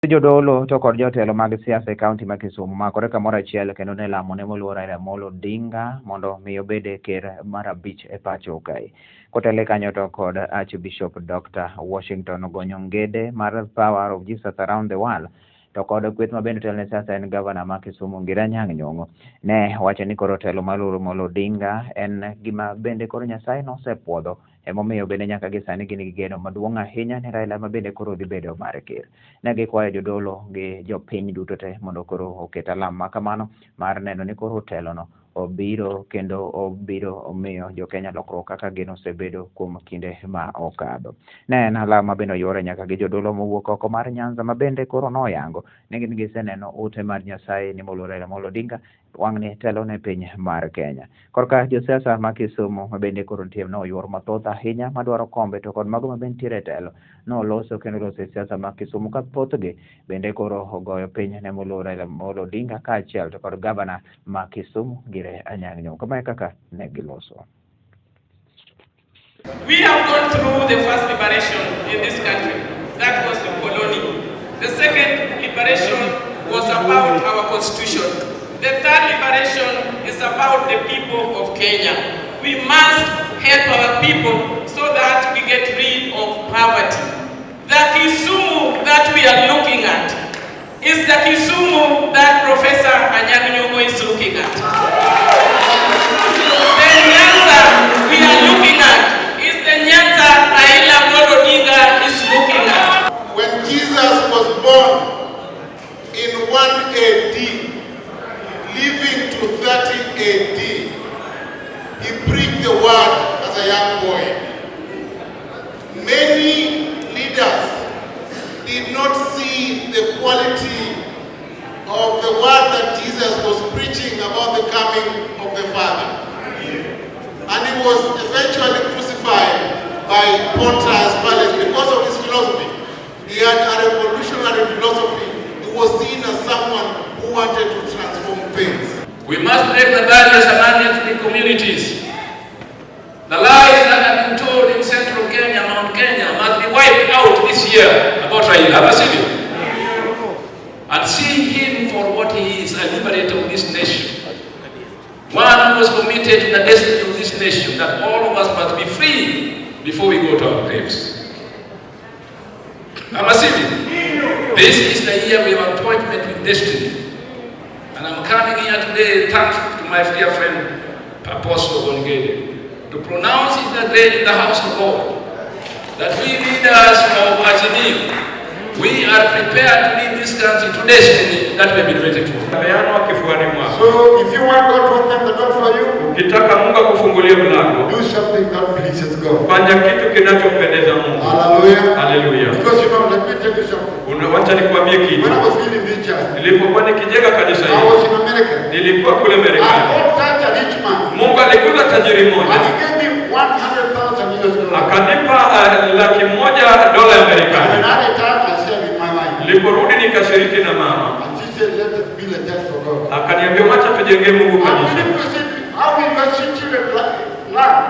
Jodolo to kod jotelo mag siasa e kaunti ma Kisumu makore kamoro achiel kendo ne lamo ne moluor Raila Amolo Odinga mondo mi obede ker mar abich e pacho kae. Kotele kanyo to kod Archbishop Dr. Washington Gonyongede mar Power of Jesus Around the World to kod kweth mabende telne siasa en gavana ma Kisumu Ngiranyang' Nyong'o ne wacho ni koro telo moluor Amolo Odinga en gima bende koro Nyasaye nosepuodho emomiyo bende nyaka gi sani gin gi geno maduong' ahinya ni Raila ma bende koro dhi bedo mar ker. Ne gikwayo jodolo gi jopiny duto te mondo koro oket alam ma kamano mar neno ni koro telono obiro kendo obiro omiyo jokenya lokruok kaka geno osebedo kuom kinde ma okadho. Ne en alam ma bende oyuore nyaka gi jodolo mowuok oko mar Nyanza ma bende koro noyango ne gin giseneno ute mar Nyasaye ni moluor Raila Amolo Odinga wang'ni telo ne piny mar Kenya. Korka josiasa ma Kisumu ma bende koro nitie noyuor mathoth ahinya madwaro kombe to kod mago ma bende nitiere telo noloso kendo loso siasa ma Kisumu ka thothgi bende koro ogoyo piny ne moluor Raila Amolo Odinga kaachiel to kod gavana ma Kisumu Ngiranyang' Nyong'o. Kama kaka ne giloso. We have gone through the first liberation in this country. That was the colony. The second liberation was about our constitution. The third liberation is about the people of Kenya. We must help our people so that we get rid of poverty. The Kisumu that we are looking at is the Kisumu that Professor Anyang' Nyong'o is looking at. The Nyanza we are looking at is the Nyanza Raila Amolo Odinga is looking at. When Jesus was born in 1 AD, living to 30 AD, he preached the word as a young boy. Many leaders did not see the quality of the word that Jesus was preaching about the coming of the Father. And he was eventually crucified by Pontius Pilate because of his philosophy. He had a revolutionary philosophy. He was seen as someone who wanted to transform things. We must break the barriers among ethnic communities. The lies that have been told in central Kenya, Mount Kenya, must be wiped out this year about Raila Azimio. And see him for what he is, a liberator of this nation. One who was committed to the destiny of this nation, that all of us must be free before we go to our graves. Azimio, this is the year we have appointment with destiny. And I'm coming here today, thanks to my dear friend, Apostle Gonyongede, to pronounce in the house of God that we leaders of Azimio, we are prepared to lead this country to destiny that we have been waiting for. So if you want God to open the door for you, do something that pleases God. Hallelujah. Hallelujah. Because you know, let me tell you something. When I was building this church, I was in America. I bought such a rich man. And he gave me $100,000 US. And at the time I said with my wife. And she said, let us build a church for God. And many people said, how will you see children land?